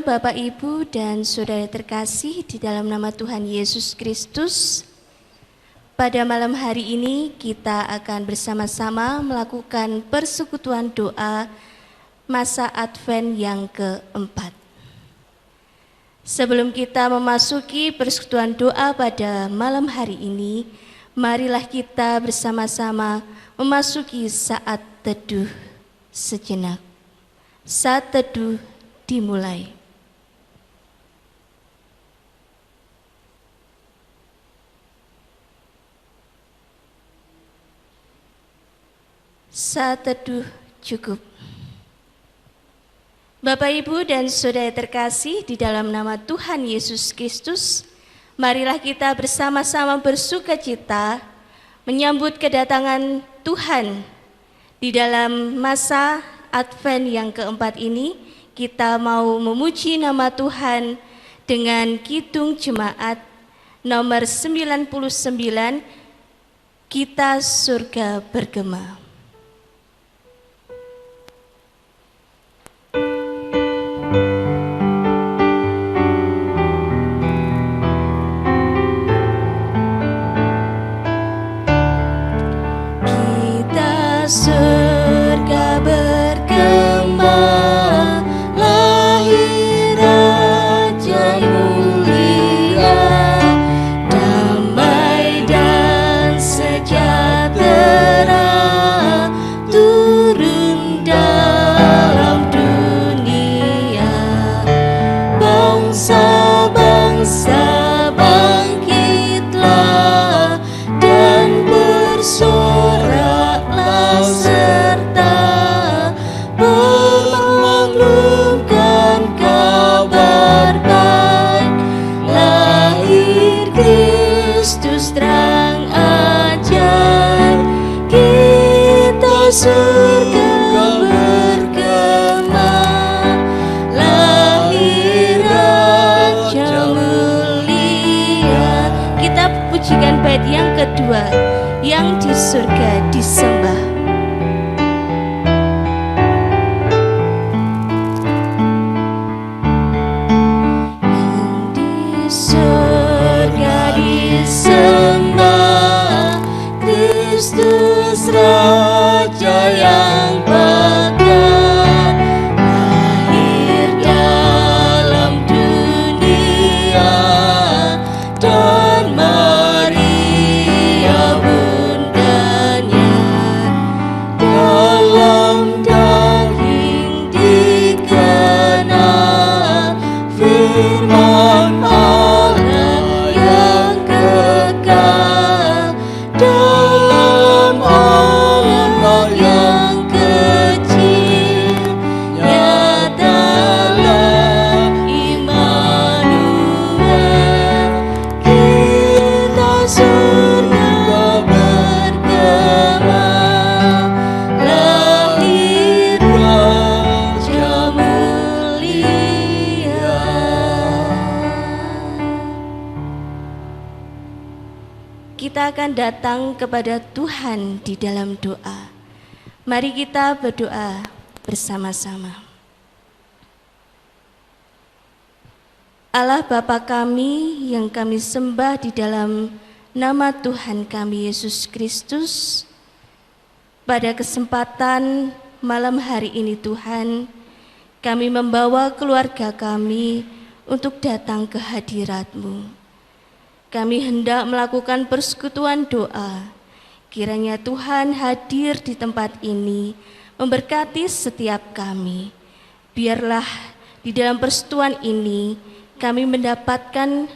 Shalom Bapak Ibu dan Saudara terkasih di dalam nama Tuhan Yesus Kristus. Pada malam hari ini kita akan bersama-sama melakukan persekutuan doa masa Advent yang keempat. Sebelum kita memasuki persekutuan doa pada malam hari ini, marilah kita bersama-sama memasuki saat teduh sejenak. Saat teduh dimulai. Saat teduh cukup. Bapak, Ibu, dan Saudara terkasih di dalam nama Tuhan Yesus Kristus, marilah kita bersama-sama bersukacita menyambut kedatangan Tuhan di dalam masa Advent yang keempat ini. Kita mau memuji nama Tuhan dengan kidung jemaat nomor 99, Kita Surga Bergema. Kita surga bergema, lahir Raja mulia, damai dan sejahtera turun dalam dunia. Bangsa-bangsa bangkitlah dan bersoraklah serta memaklumkan kabar baik. Lahir Kristus terang ajaib, kita surga bergema, lahir Raja mulia. Kita pujikan bait yang kedua, yang di surga disembah. Yang di surga disembah, Kristus Raja yang pekat, lahir dalam dunia, dan Maria bundanya, dalam daging dikenal firman Allah yang kekal, dalam Allah yang kecil, nyatalah Immanuel. Kita surga bergema, lahir Raja mulia. Kita akan datang kepada Tuhan di dalam doa. Mari kita berdoa bersama-sama. Allah Bapa kami yang kami sembah di dalam nama Tuhan kami Yesus Kristus, pada kesempatan malam hari ini Tuhan, kami membawa keluarga kami untuk datang ke hadirat-Mu. Kami hendak melakukan persekutuan doa. Kiranya Tuhan hadir di tempat ini, memberkati setiap kami. Biarlah di dalam persekutuan ini kami mendapatkan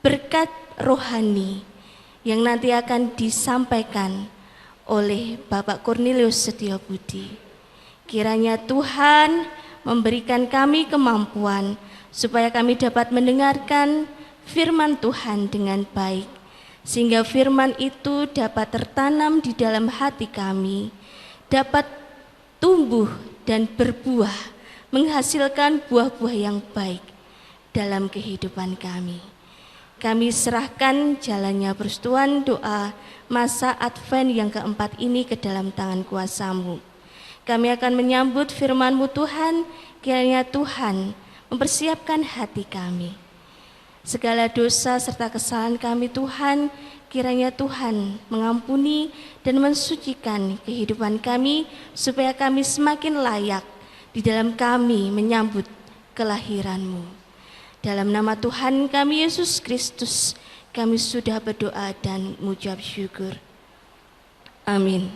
berkat rohani yang nanti akan disampaikan oleh Bapak Cornelius Setiobudi. Kiranya Tuhan memberikan kami kemampuan supaya kami dapat mendengarkan firman Tuhan dengan baik, sehingga firman itu dapat tertanam di dalam hati kami, dapat tumbuh dan berbuah, menghasilkan buah-buah yang baik dalam kehidupan kami. Kami serahkan jalannya persekutuan doa masa Advent yang keempat ini ke dalam tangan kuasa-Mu. Kami akan menyambut firman-Mu Tuhan, kiranya Tuhan mempersiapkan hati kami. Segala dosa serta kesalahan kami Tuhan, kiranya Tuhan mengampuni dan mensucikan kehidupan kami, supaya kami semakin layak di dalam kami menyambut kelahiran-Mu. Dalam nama Tuhan kami Yesus Kristus, kami sudah berdoa dan mengucap syukur. Amin.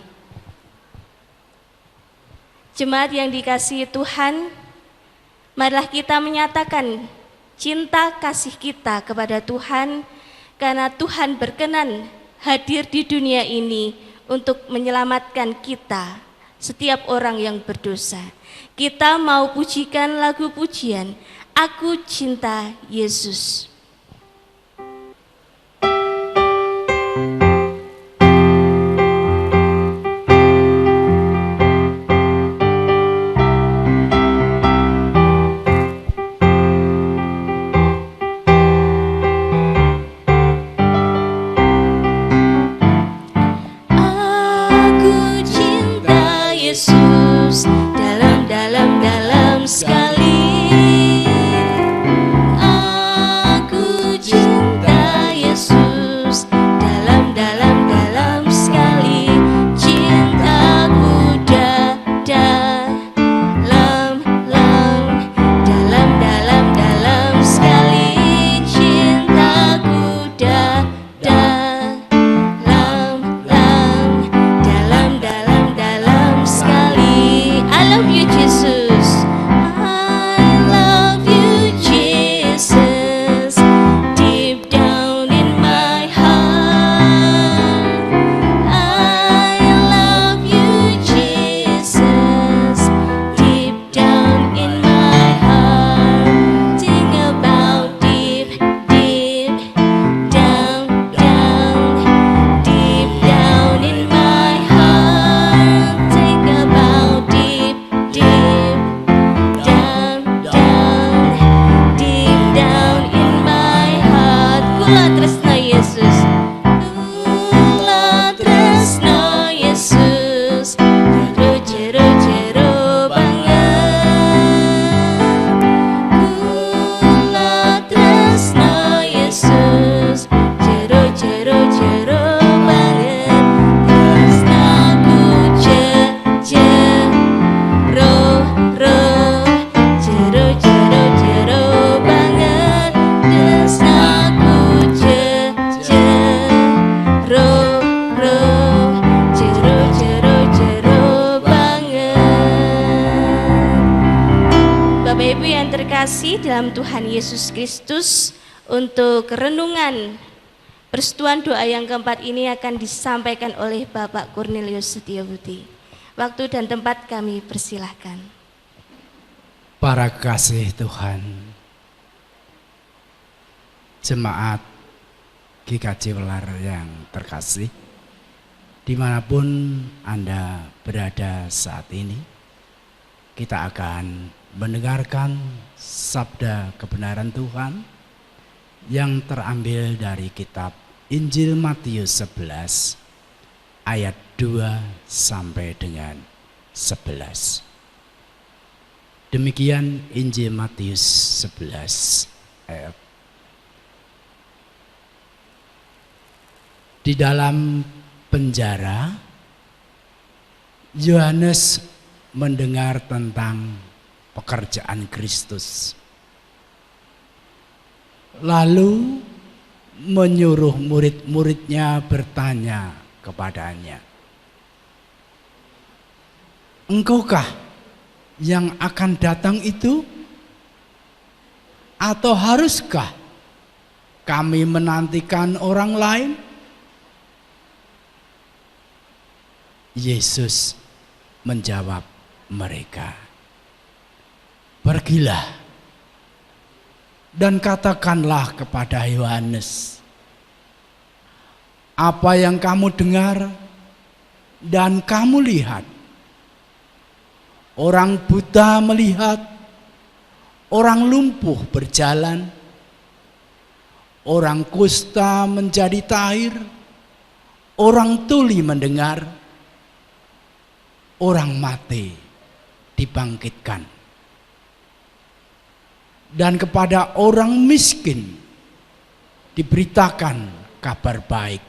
Jemaat yang dikasihi Tuhan, marilah kita menyatakan cinta kasih kita kepada Tuhan, karena Tuhan berkenan hadir di dunia ini untuk menyelamatkan kita, setiap orang yang berdosa. Kita mau pujikan lagu pujian, Aku Cinta Yesus. Yesus dalam sekali. Aku cinta Yesus dalam sekali. Cintaku dalam sekali. Cintaku dalam sekali. I love you Jesus, I love you Jesus, deep down in my heart. I love you Jesus, deep down in my heart. Think about deep down in my heart. Think about deep down in my heart. Kula tresna Yesus, kula tresna Yesus, jero banget. Kula tresna Yesus, jero banget. Tresnaku jero banget. Tresnaku jero banget. Bapak Ibu yang terkasih dalam Tuhan Yesus Kristus, untuk renungan persekutuan doa yang keempat ini akan disampaikan oleh Bapak Cornelius Setiabudi. Waktu dan tempat kami persilahkan. Para kasih Tuhan, jemaat GKJ Welar yang terkasih, dimanapun Anda berada saat ini, kita akan mendengarkan sabda kebenaran Tuhan yang terambil dari kitab Injil Matius 11 ayat 2 sampai dengan 11. Demikian Injil Matius 11 ayat. Di dalam penjara, Yohanes mendengar tentang pekerjaan Kristus. Lalu menyuruh murid-muridnya bertanya kepadanya, "Engkaukah yang akan datang itu? Atau haruskah kami menantikan orang lain?" Yesus menjawab mereka, "Pergilah dan katakanlah kepada Yohanes apa yang kamu dengar dan kamu lihat. Orang buta melihat, orang lumpuh berjalan, orang kusta menjadi tahir, orang tuli mendengar, orang mati dibangkitkan. dan kepada orang miskin diberitakan kabar baik.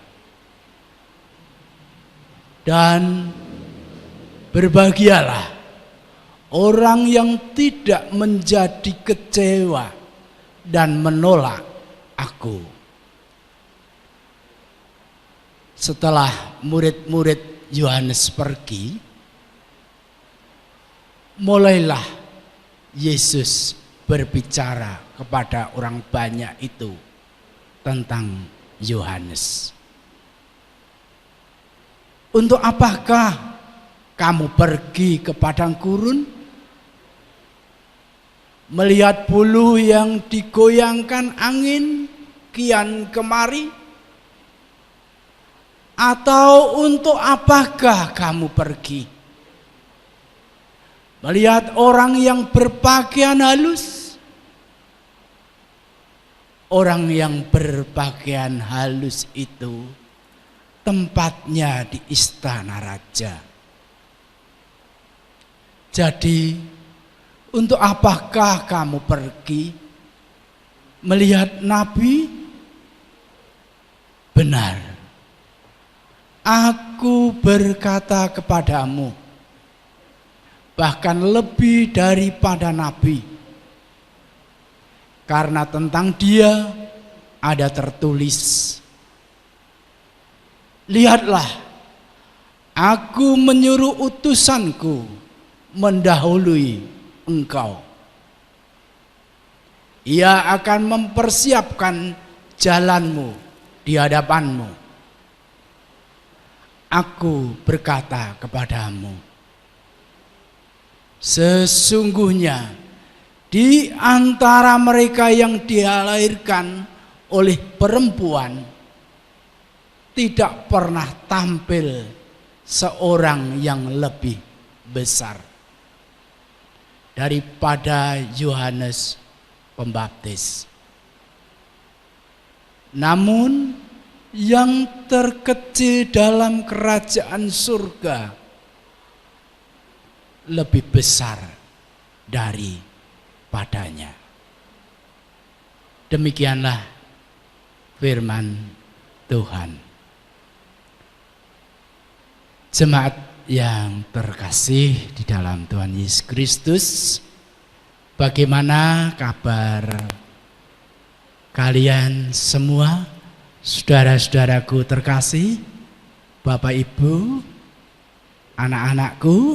Dan berbahagialah orang yang tidak menjadi kecewa dan menolak aku. Setelah murid-murid Yohanes pergi, mulailah Yesus berbicara kepada orang banyak itu tentang Yohanes. Untuk apakah kamu pergi ke padang gurun, melihat buluh yang digoyangkan angin kian kemari? Atau untuk apakah kamu pergi, melihat orang yang berpakaian halus? Orang yang berpakaian halus itu tempatnya di istana raja. Jadi, untuk apakah kamu pergi melihat nabi? Benar, aku berkata kepadamu, bahkan lebih daripada nabi. Karena tentang dia ada tertulis, lihatlah, aku menyuruh utusanku mendahului engkau. Ia akan mempersiapkan jalanmu di hadapanmu. Aku berkata kepadamu, sesungguhnya di antara mereka yang dilahirkan oleh perempuan tidak pernah tampil seorang yang lebih besar daripada Yohanes Pembaptis. Namun yang terkecil dalam kerajaan surga lebih besar daripadanya. Demikianlah firman Tuhan. Jemaat yang terkasih di dalam Tuhan Yesus Kristus, bagaimana kabar kalian semua, saudara-saudaraku terkasih, Bapak Ibu, anak-anakku?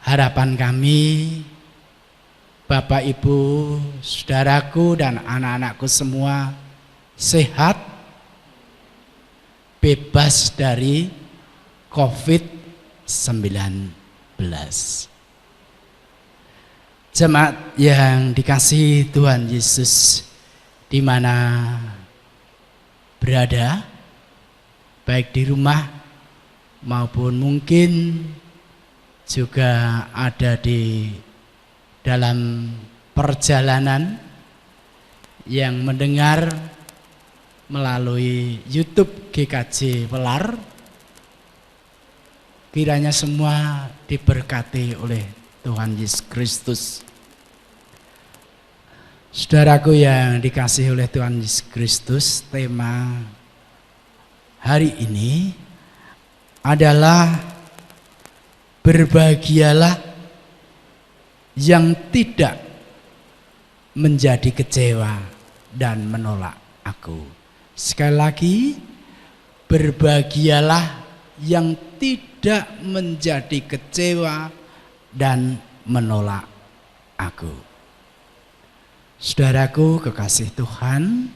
Harapan kami, Bapak Ibu, saudaraku dan anak-anakku semua sehat, bebas dari COVID-19. Jemaat yang dikasihi Tuhan Yesus, di mana berada, baik di rumah maupun mungkin juga ada di dalam perjalanan yang mendengar melalui YouTube GKJ Welar, kiranya semua diberkati oleh Tuhan Yesus Kristus. Saudaraku yang dikasihi oleh Tuhan Yesus Kristus, tema hari ini adalah berbahagialah yang tidak menjadi kecewa dan menolak aku. Sekali lagi, berbahagialah yang tidak menjadi kecewa dan menolak aku. Saudaraku kekasih Tuhan,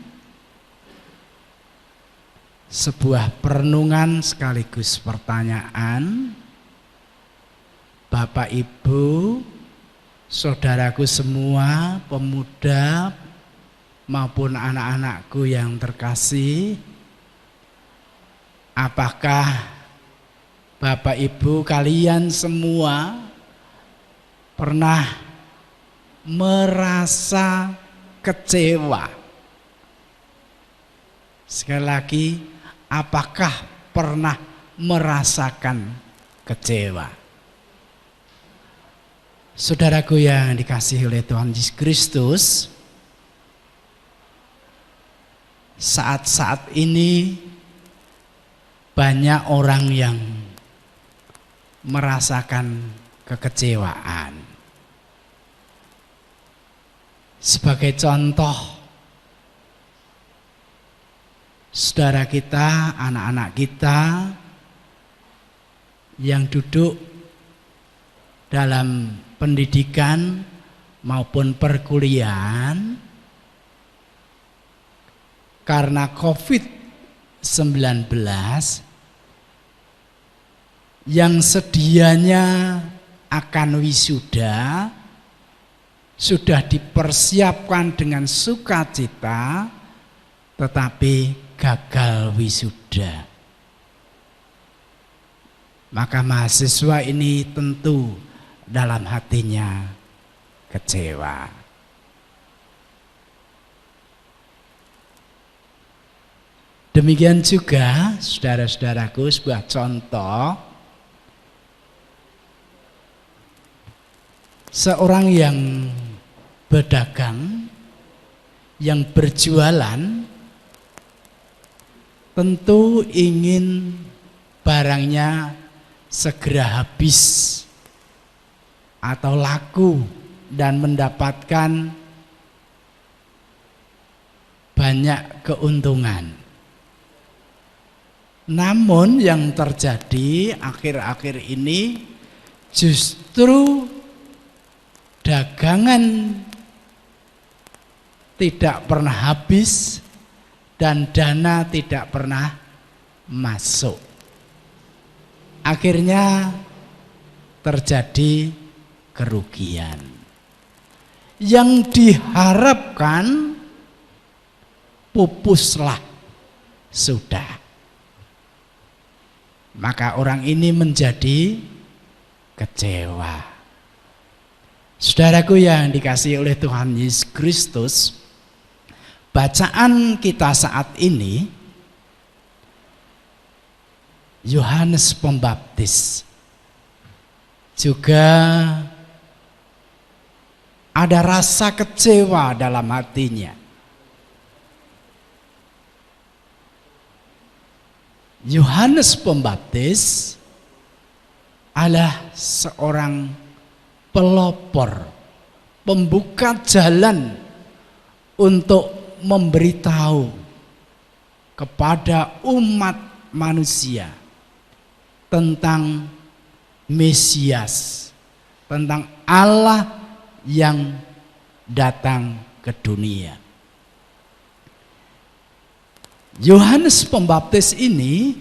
sebuah perenungan sekaligus pertanyaan. Bapak Ibu, saudaraku semua, pemuda maupun anak-anakku yang terkasih, apakah Bapak Ibu kalian semua pernah merasa kecewa? Sekali lagi, apakah pernah merasakan kecewa? Saudaraku yang dikasihi oleh Tuhan Yesus Kristus, saat-saat ini banyak orang yang merasakan kekecewaan. Sebagai contoh, saudara kita, anak-anak kita yang duduk dalam pendidikan maupun perkuliahan karena COVID-19 yang sedianya akan wisuda sudah dipersiapkan dengan sukacita, tetapi gagal wisuda. Maka mahasiswa ini tentu dalam hatinya kecewa. Demikian juga saudara-saudaraku, sebuah contoh seorang yang berdagang, yang berjualan, tentu ingin barangnya segera habis atau laku dan mendapatkan banyak keuntungan. Namun yang terjadi akhir-akhir ini justru dagangan tidak pernah habis dan dana tidak pernah masuk. Akhirnya terjadi kerugian. Yang diharapkan pupuslah sudah. Maka orang ini menjadi kecewa. Saudaraku yang dikasihi oleh Tuhan Yesus Kristus, bacaan kita saat ini Yohanes Pembaptis juga ada rasa kecewa dalam hatinya. Yohanes Pembaptis adalah seorang pelopor, pembuka jalan untuk memberitahu kepada umat manusia tentang Mesias, tentang Allah yang datang ke dunia. Yohanes Pembaptis ini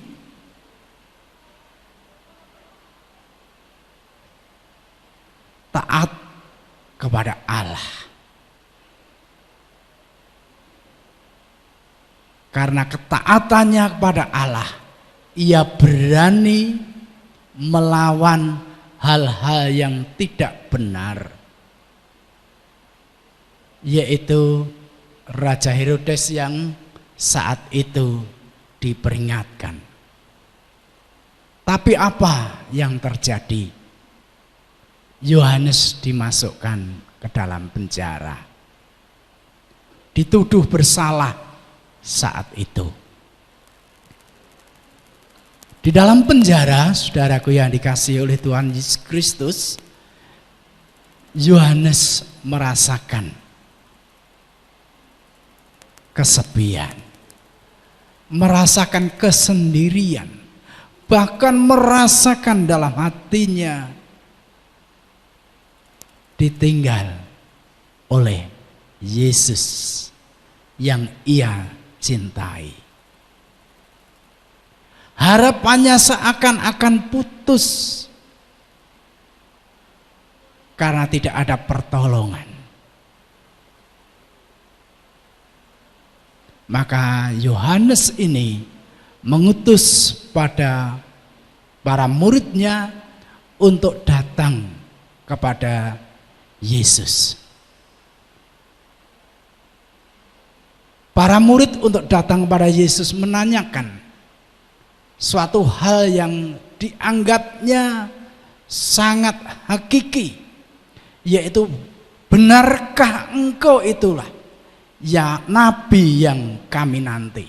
taat kepada Allah. Karena ketaatannya kepada Allah, ia berani melawan hal-hal yang tidak benar, yaitu Raja Herodes yang saat itu diperingatkan. Tapi apa yang terjadi? Yohanes dimasukkan ke dalam penjara, dituduh bersalah saat itu. Di dalam penjara, saudaraku yang dikasihi oleh Tuhan Yesus Kristus, Yohanes merasakan kesepian, merasakan kesendirian, bahkan merasakan dalam hatinya ditinggal oleh Yesus yang ia cintai. Harapannya seakan-akan putus karena tidak ada pertolongan. Maka Yohanes ini mengutus pada para muridnya untuk datang kepada Yesus. Para murid untuk datang kepada Yesus menanyakan suatu hal yang dianggapnya sangat hakiki, yaitu benarkah engkau itulah ya nabi yang kami nanti.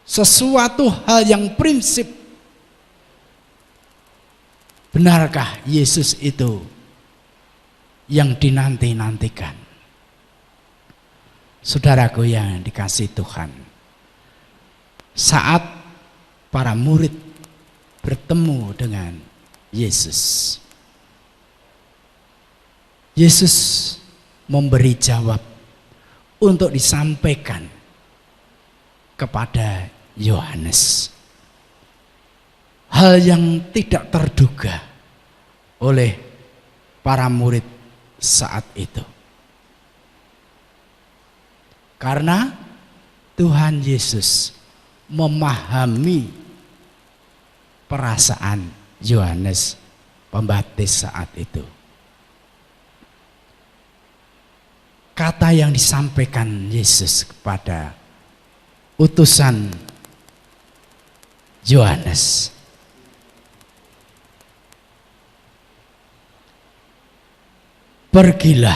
Sesuatu hal yang prinsip, benarkah Yesus itu yang dinanti-nantikan? Saudaraku yang dikasihi Tuhan, saat para murid bertemu dengan Yesus, Yesus memberi jawab untuk disampaikan kepada Yohanes. Hal yang tidak terduga oleh para murid saat itu. Karena Tuhan Yesus memahami perasaan Yohanes Pembaptis saat itu. Kata yang disampaikan Yesus kepada utusan Yohanes, pergilah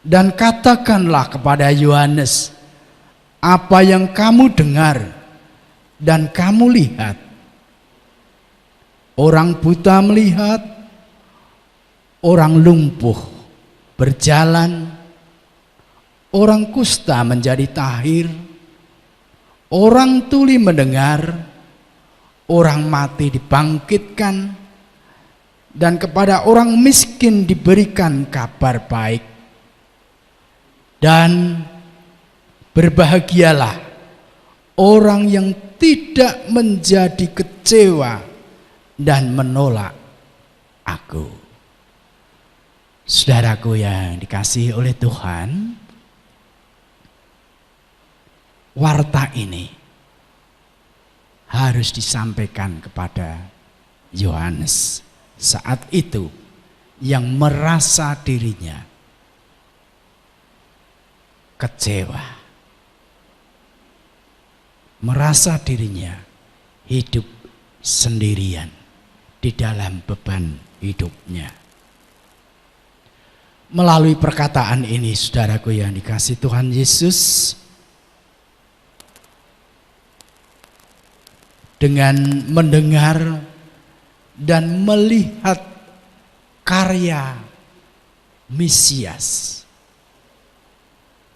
dan katakanlah kepada Yohanes apa yang kamu dengar dan kamu lihat. Orang buta melihat, orang lumpuh berjalan, orang kusta menjadi tahir, orang tuli mendengar, orang mati dibangkitkan, dan kepada orang miskin diberikan kabar baik. Dan berbahagialah orang yang tidak menjadi kecewa dan menolak aku. Saudaraku yang dikasihi oleh Tuhan, warta ini harus disampaikan kepada Yohanes saat itu yang merasa dirinya kecewa, merasa dirinya hidup sendirian di dalam beban hidupnya. Melalui perkataan ini, saudaraku yang dikasihi Tuhan Yesus, dengan mendengar dan melihat karya Mesias,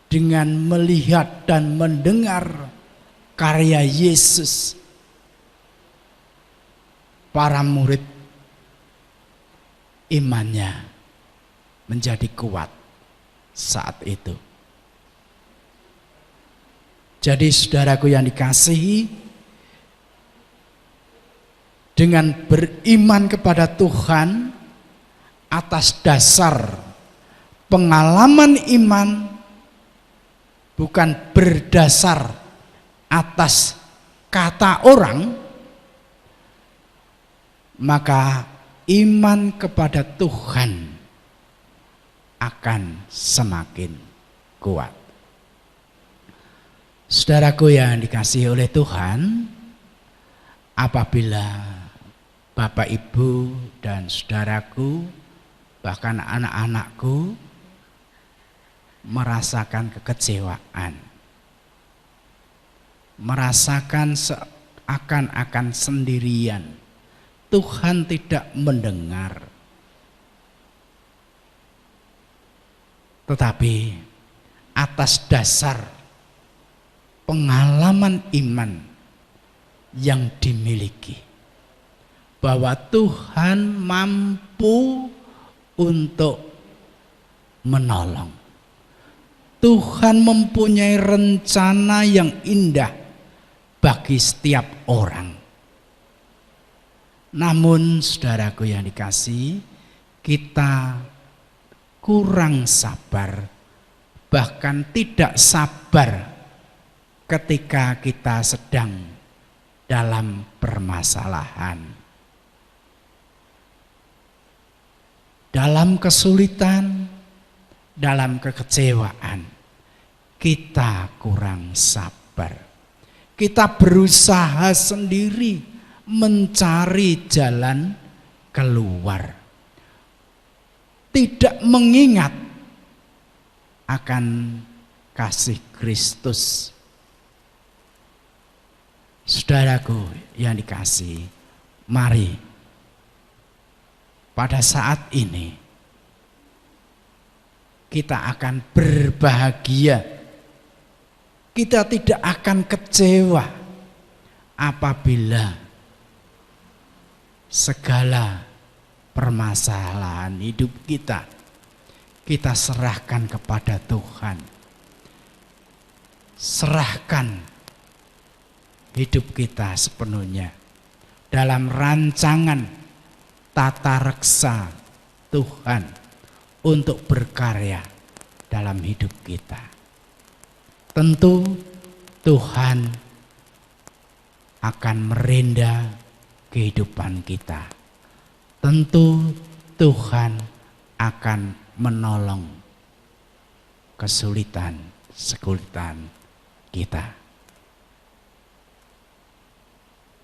dengan melihat dan mendengar karya Yesus, para murid imannya menjadi kuat saat itu. Jadi saudaraku yang dikasihi, dengan beriman kepada Tuhan atas dasar pengalaman iman, bukan berdasar atas kata orang, maka iman kepada Tuhan akan semakin kuat. Saudaraku yang dikasihi oleh Tuhan, apabila Bapak Ibu dan saudaraku, bahkan anak-anakku merasakan kekecewaan, merasakan seakan-akan sendirian, Tuhan tidak mendengar, tetapi atas dasar pengalaman iman yang dimiliki, bahwa Tuhan mampu untuk menolong. Tuhan mempunyai rencana yang indah bagi setiap orang. Namun saudaraku yang dikasihi, kita kurang sabar, bahkan tidak sabar ketika kita sedang dalam permasalahan, dalam kesulitan, dalam kekecewaan. Kita kurang sabar. Kita berusaha sendiri mencari jalan keluar. tidak mengingat akan kasih Kristus. Saudaraku yang dikasihi, mari pada saat ini kita akan berbahagia. Kita tidak akan kecewa apabila segala permasalahan hidup kita serahkan kepada Tuhan. Serahkan hidup kita sepenuhnya dalam rancangan tata reksa Tuhan untuk berkarya dalam hidup kita. Tentu Tuhan akan merenda kehidupan kita. Tentu Tuhan akan menolong kesulitan kita.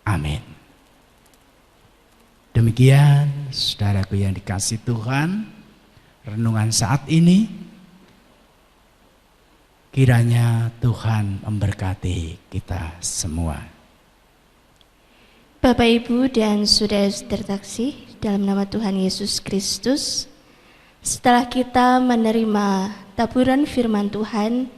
Amin. Demikian saudaraku yang dikasihi Tuhan, renungan saat ini kiranya Tuhan memberkati kita semua. Bapak, Ibu, dan saudara-saudara terkasih, dalam nama Tuhan Yesus Kristus, setelah kita menerima taburan firman Tuhan,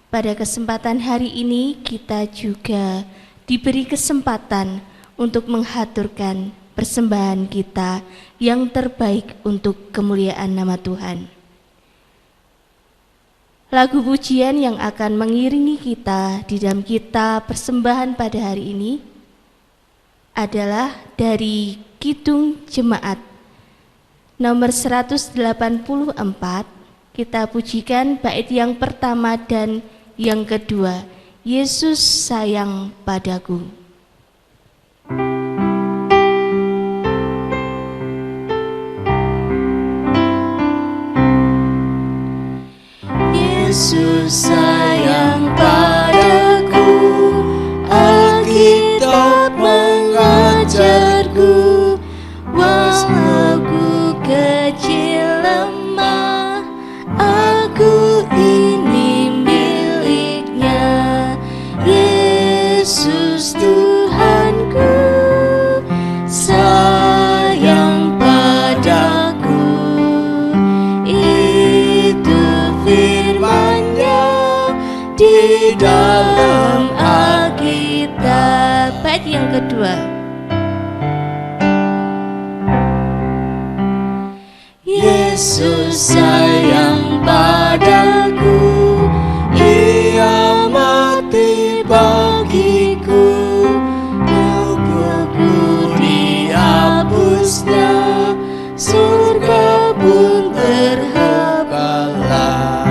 pada kesempatan hari ini kita juga diberi kesempatan untuk menghaturkan persembahan kita yang terbaik untuk kemuliaan nama Tuhan. Lagu pujian yang akan mengiringi kita di dalam kita persembahan pada hari ini adalah dari Kidung Jemaat nomor 184. Kita pujikan bait yang pertama dan yang kedua, Yesus sayang padaku. Yesus sayang padaku, Alkitab mengajarku, walau ku kecil lemah, aku ini miliknya. Yesus Tuhanku sayang padaku, itu firman-Nya di dalam Alkitab. Bait yang kedua, Yesus sayang padaku, Ia mati bagiku, dosaku dihapusnya, surga pun terhampalah.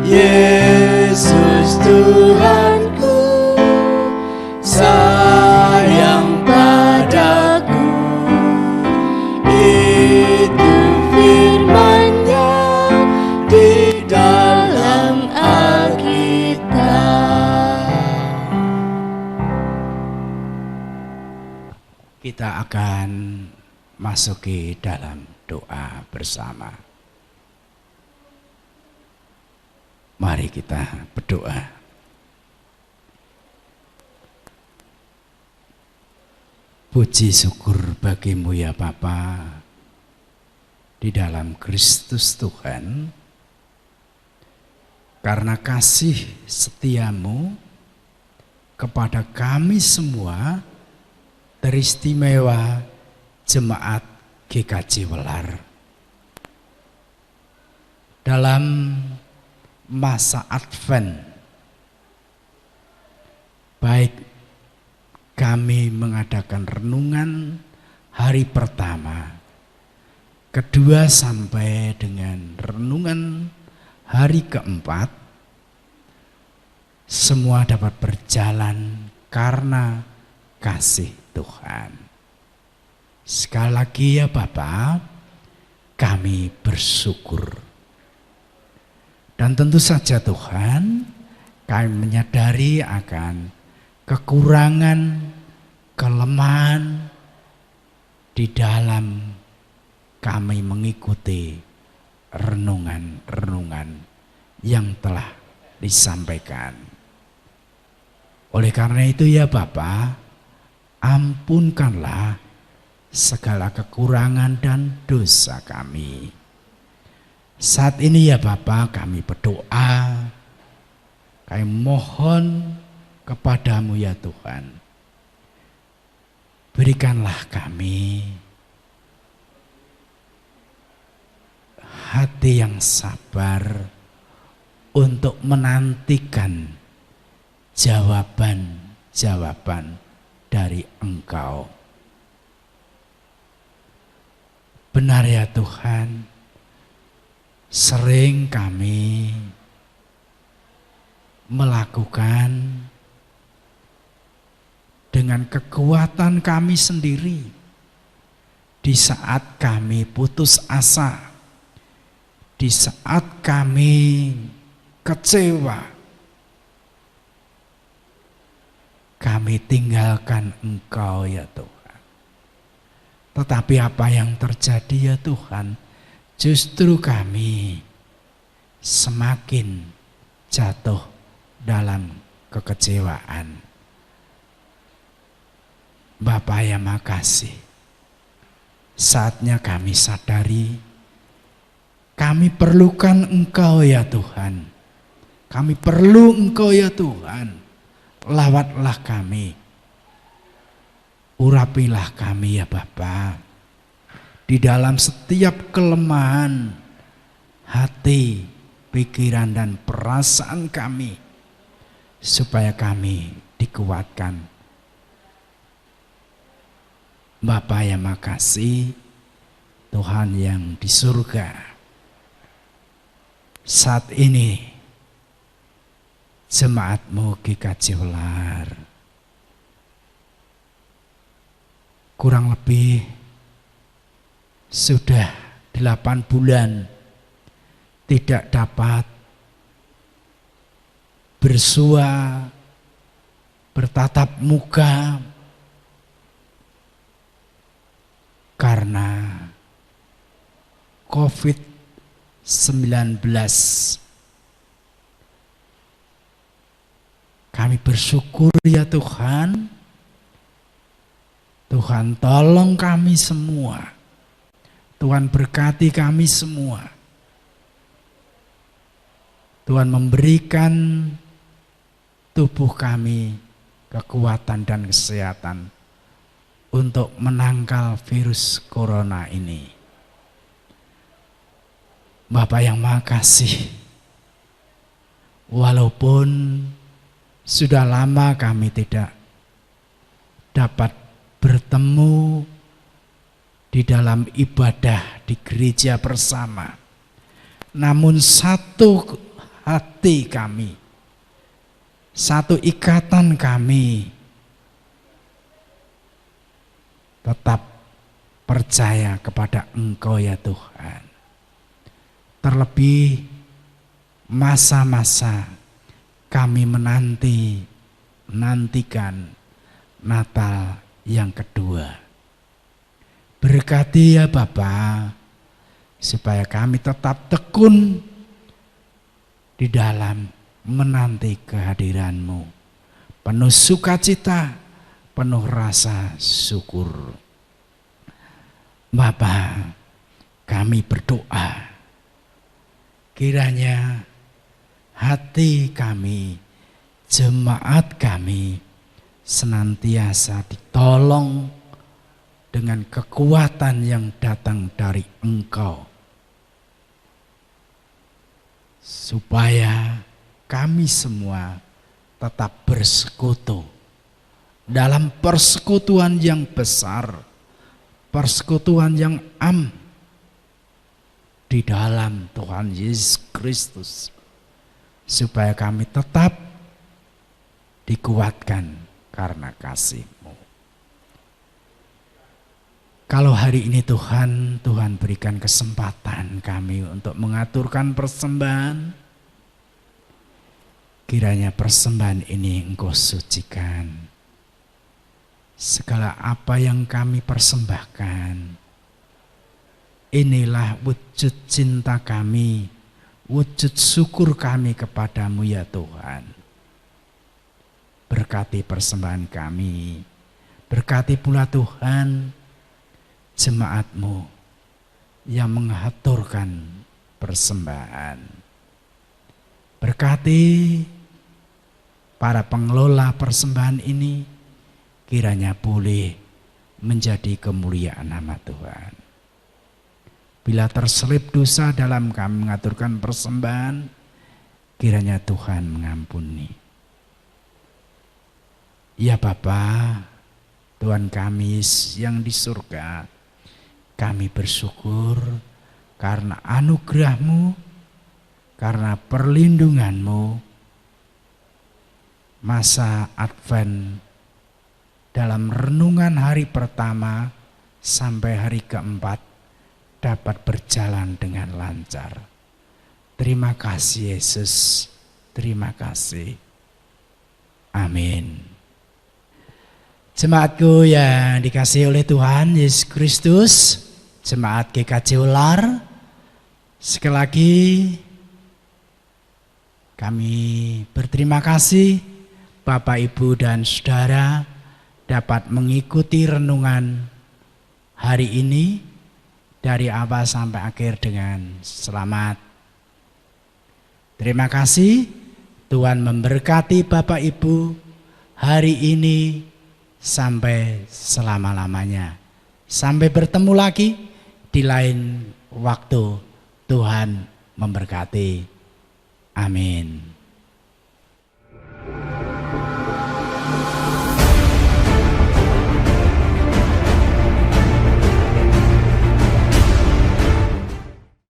Yesus Tuhanku sayang padaku, itu firman-Nya di dalam Alkitab. Kita akan masuki dalam doa bersama. Mari kita berdoa. Puji syukur bagimu ya Bapa di dalam Kristus Tuhan, karena kasih setiamu kepada kami semua, teristimewa Jemaat GKJ Welar. Dalam masa Advent, baik kami mengadakan renungan hari pertama, kedua sampai dengan renungan hari keempat, semua dapat berjalan karena kasih Tuhan. Sekali lagi ya Bapak, kami bersyukur. Dan tentu saja Tuhan, kami menyadari akan kekurangan, kelemahan di dalam kami mengikuti renungan-renungan yang telah disampaikan. Oleh karena itu ya Bapa, ampunkanlah segala kekurangan dan dosa kami. Saat ini ya Bapa, kami berdoa, kami mohon kepadamu ya Tuhan, berikanlah kami hati yang sabar untuk menantikan jawaban-jawaban dari Engkau. Benar ya Tuhan, sering kami melakukan dengan kekuatan kami sendiri di saat kami putus asa, di saat kami kecewa, kami tinggalkan Engkau ya Tuhan. Tetapi apa yang terjadi ya Tuhan, justru kami semakin jatuh dalam kekecewaan. Bapa ya makasih, saatnya kami sadari kami perlukan Engkau ya Tuhan. Kami perlu Engkau ya Tuhan. Lawatlah kami, urapilah kami ya Bapa, di dalam setiap kelemahan hati, pikiran dan perasaan kami, supaya kami dikuatkan. Bapa yang makasih, Tuhan yang di surga, saat ini jemaat-Mu GKJ Welar kurang lebih sudah 8 bulan tidak dapat bersua, bertatap muka karena COVID-19. Kami bersyukur ya Tuhan, Tuhan tolong kami semua, Tuhan berkati kami semua, Tuhan memberikan tubuh kami kekuatan dan kesehatan untuk menangkal virus corona ini. Bapak yang makasih, walaupun sudah lama kami tidak dapat bertemu di dalam ibadah di gereja bersama, namun satu hati kami, satu ikatan kami tetap percaya kepada Engkau ya Tuhan. Terlebih masa-masa kami menantikan Natal yang kedua. Berkati ya Bapa, supaya kami tetap tekun di dalam menanti kehadiran-Mu. Penuh sukacita, penuh rasa syukur. Bapa, kami berdoa, kiranya hati kami, jemaat kami senantiasa ditolong dengan kekuatan yang datang dari Engkau, supaya kami semua tetap bersekutu dalam persekutuan yang besar, persekutuan yang di dalam Tuhan Yesus Kristus, supaya kami tetap dikuatkan karena kasih-Mu. Kalau hari ini Tuhan berikan kesempatan kami untuk mengaturkan persembahan, kiranya persembahan ini Engkau sucikan. Segala apa yang kami persembahkan, inilah wujud cinta kami, wujud syukur kami kepadamu ya Tuhan. Berkati persembahan kami, berkati pula Tuhan jemaat-Mu yang mengaturkan persembahan. Berkati para pengelola persembahan ini, kiranya boleh menjadi kemuliaan nama Tuhan. Bila terselip dosa dalam kami mengaturkan persembahan, kiranya Tuhan mengampuni. Ya Bapa, Tuhan kami yang di surga, kami bersyukur karena anugerah-Mu, karena perlindungan-Mu. Masa Advent dalam renungan hari pertama sampai hari keempat dapat berjalan dengan lancar. Terima kasih Yesus, terima kasih. Amin. Jemaatku yang dikasihi oleh Tuhan Yesus Kristus, Jemaat GKJ Ular, sekali lagi kami berterima kasih Bapak, Ibu, dan Saudara dapat mengikuti renungan hari ini dari awal sampai akhir dengan selamat. Terima kasih, Tuhan memberkati Bapak Ibu hari ini sampai selama-lamanya. Sampai bertemu lagi di lain waktu. Tuhan memberkati. Amin.